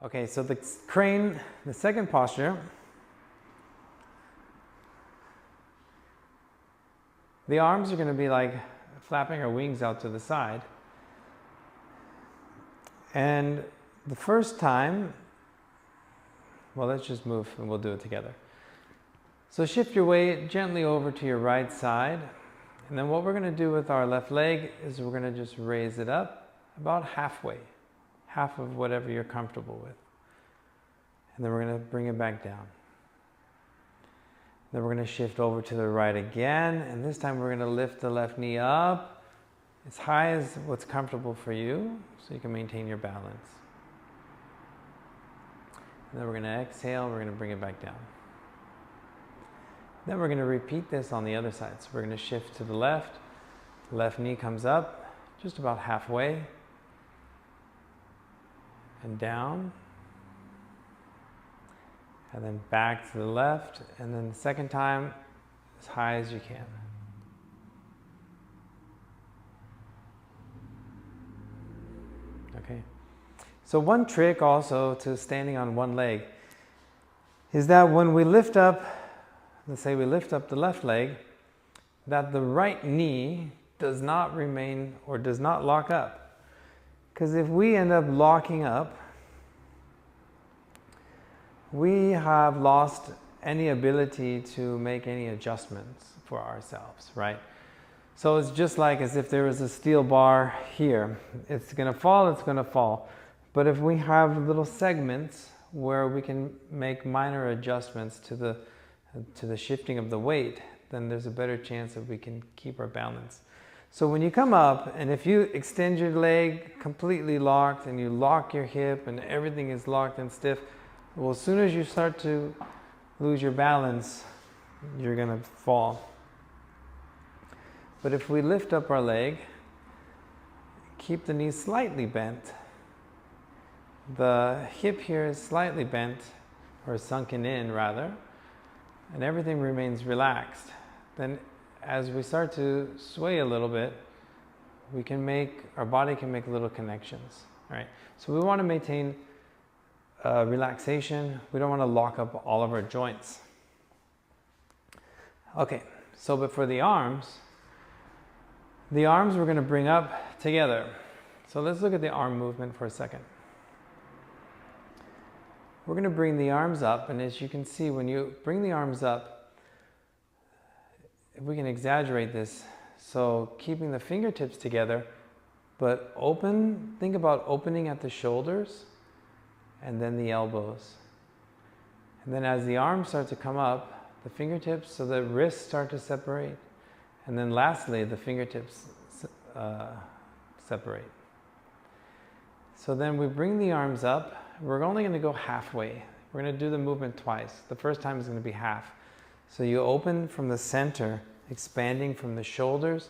Okay, so the crane, the second posture, the arms are going to be like flapping our wings out to the side. And the first time, well, let's just move and we'll do it together. So shift your weight gently over to your right side. And then what we're going to do with our left leg is we're going to just raise it up about halfway, half of whatever you're comfortable with. And then we're going to bring it back down. Then we're going to shift over to the right again, and this time we're going to lift the left knee up as high as what's comfortable for you so you can maintain your balance. And then we're going to exhale, we're going to bring it back down. Then we're going to repeat this on the other side. So we're going to shift to the left knee comes up just about halfway, and down. And then back to the left, and then the second time, as high as you can. Okay. So one trick also to standing on one leg is that when we lift up, let's say we lift up the left leg, that the right knee does not remain or does not lock up. Because if we end up locking up, we have lost any ability to make any adjustments for ourselves, right? So it's just like as if there was a steel bar here. It's going to fall, it's going to fall. But if we have little segments where we can make minor adjustments to the shifting of the weight, then there's a better chance that we can keep our balance. So when you come up, and if you extend your leg completely locked and you lock your hip and everything is locked and stiff, well, as soon as you start to lose your balance, you're going to fall. But if we lift up our leg, keep the knee slightly bent, the hip here is slightly bent, or sunken in rather, and everything remains relaxed, then as we start to sway a little bit, our body can make little connections, right? So we want to maintain relaxation. We don't want to lock up all of our joints. Okay, but for the arms we're going to bring up together. So let's look at the arm movement for a second. We're going to bring the arms up, and as you can see, when you bring the arms up, if we can exaggerate this, so keeping the fingertips together, but open, think about opening at the shoulders, and then the elbows. And then as the arms start to come up, the fingertips, so the wrists start to separate. And then lastly, the fingertips separate. So then we bring the arms up. We're only going to go halfway. We're going to do the movement twice. The first time is going to be half. So you open from the center, expanding from the shoulders,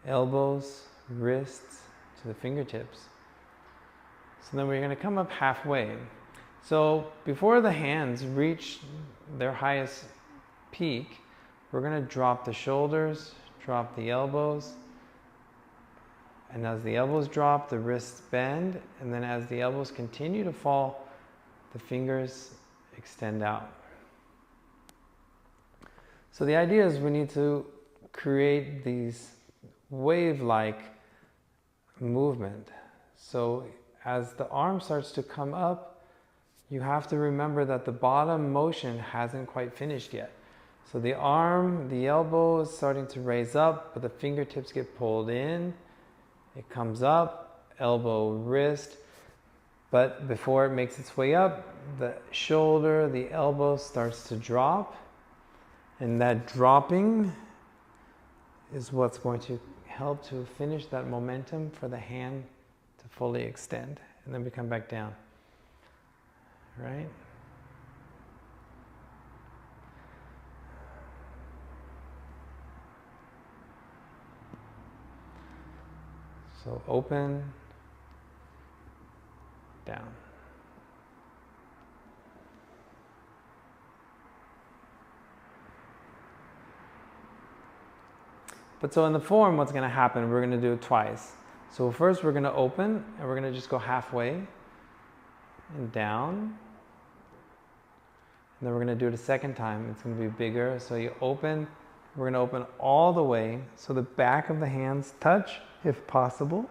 elbows, wrists, to the fingertips. So then we're going to come up halfway. So before the hands reach their highest peak, we're going to drop the shoulders, drop the elbows, and as the elbows drop, the wrists bend, and then as the elbows continue to fall, the fingers extend out. So the idea is we need to create these wave-like movement. So as the arm starts to come up, you have to remember that the bottom motion hasn't quite finished yet. So the arm, the elbow is starting to raise up, but the fingertips get pulled in. It comes up, elbow, wrist. But before it makes its way up, the shoulder, the elbow starts to drop. And that dropping is what's going to help to finish that momentum for the hand to fully extend. And then we come back down. Right? So open, down. But so in the form, what's going to happen, we're going to do it twice. So first we're going to open, and we're going to just go halfway. and down. And then we're going to do it a second time. It's going to be bigger. So you open, we're going to open all the way so the back of the hands touch if possible.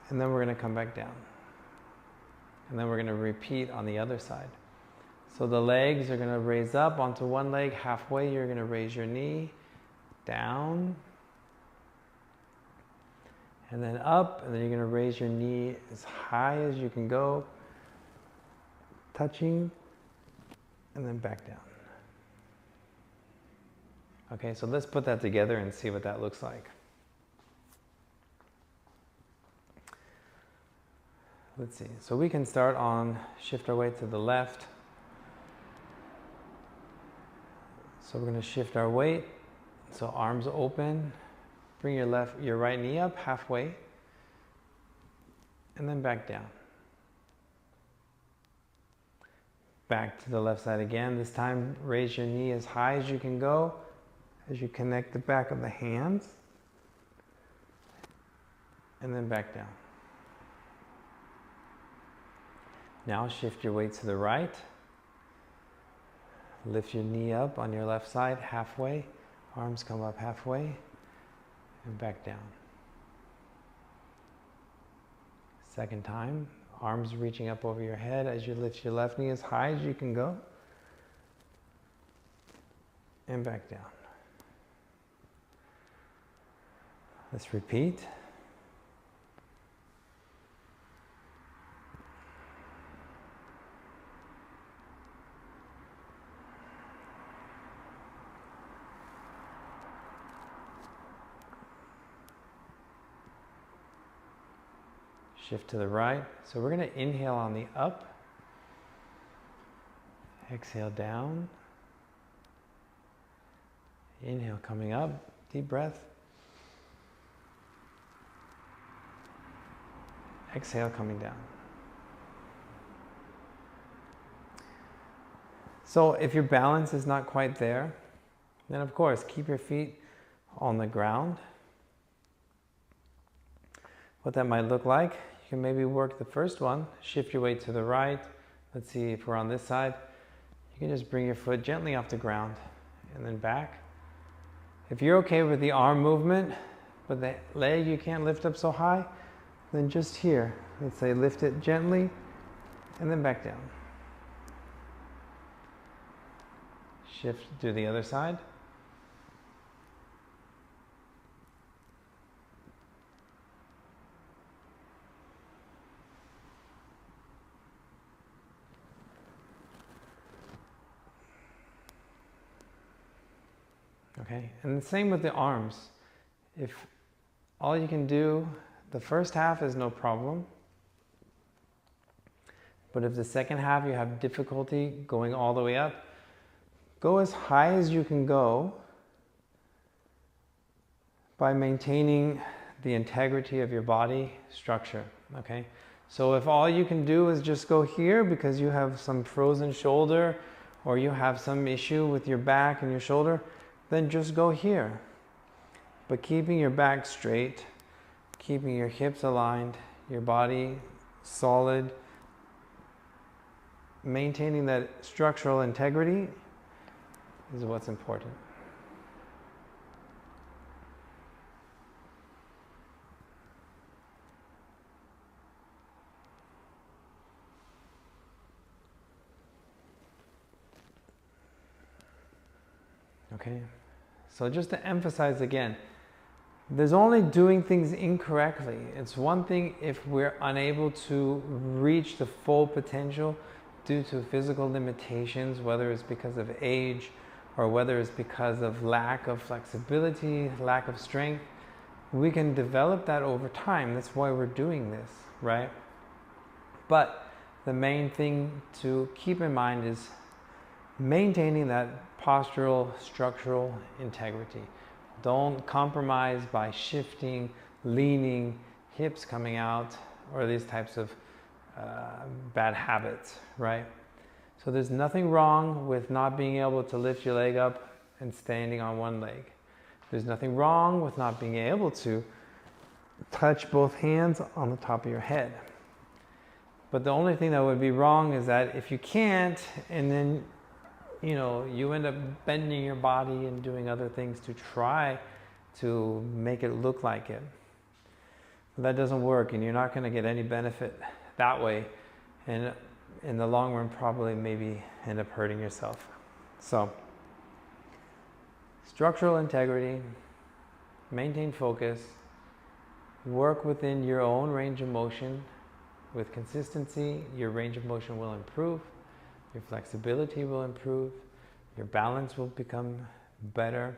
And then we're going to come back down. And then we're going to repeat on the other side. So the legs are going to raise up onto one leg. Halfway, you're going to raise your knee down. And then up, and then you're going to raise your knee as high as you can go. Touching, and then back down. Okay, so let's put that together and see what that looks like. Let's see. So we can start on, shift our weight to the left. So we're going to shift our weight. So arms open. Bring your right knee up halfway. And then back down. Back to the left side again. This time, raise your knee as high as you can go as you connect the back of the hands. And then back down. Now shift your weight to the right. Lift your knee up on your left side halfway. Arms come up halfway and back down. Second time, arms reaching up over your head as you lift your left knee as high as you can go and back down. Let's repeat. Shift to the right. So we're going to inhale on the up. Exhale down. Inhale coming up. Deep breath. Exhale coming down. So if your balance is not quite there, then of course keep your feet on the ground. What that might look like, you can maybe work the first one, shift your weight to the right. Let's see if we're on this side. You can just bring your foot gently off the ground and then back. If you're okay with the arm movement, but the leg you can't lift up so high, then just here, let's say lift it gently and then back down. Shift to the other side. Okay, and the same with the arms. If all you can do, the first half is no problem. But if the second half you have difficulty going all the way up, go as high as you can go by maintaining the integrity of your body structure, okay? So if all you can do is just go here because you have some frozen shoulder or you have some issue with your back and your shoulder, then just go here. But keeping your back straight, keeping your hips aligned, your body solid, maintaining that structural integrity is what's important. Okay, so just to emphasize again, there's only doing things incorrectly. It's one thing if we're unable to reach the full potential due to physical limitations, whether it's because of age or whether it's because of lack of flexibility, lack of strength. We can develop that over time. That's why we're doing this, right? But the main thing to keep in mind is maintaining that postural, structural integrity. Don't compromise by shifting, leaning, hips coming out, or these types of bad habits, right? So there's nothing wrong with not being able to lift your leg up and standing on one leg. There's nothing wrong with not being able to touch both hands on the top of your head. But the only thing that would be wrong is that if you can't, and then you end up bending your body and doing other things to try to make it look like it. But that doesn't work, and you're not going to get any benefit that way. And in the long run, probably maybe end up hurting yourself. So, structural integrity, maintain focus, work within your own range of motion. With consistency, your range of motion will improve, your flexibility will improve, your balance will become better,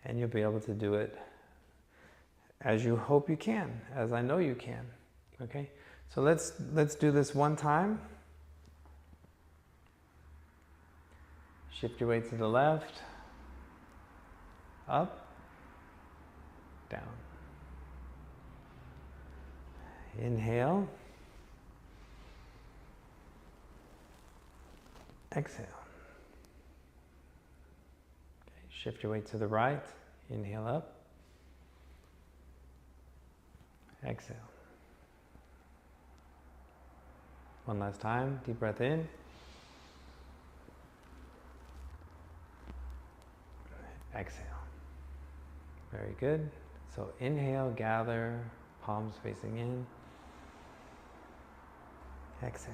and you'll be able to do it as you hope you can, as I know you can. Okay? So let's do this one time. Shift your weight to the left, up, down. Inhale. Exhale. Okay, shift your weight to the right. Inhale up. Exhale. One last time. Deep breath in. Exhale. Very good. So inhale, gather, palms facing in. Exhale.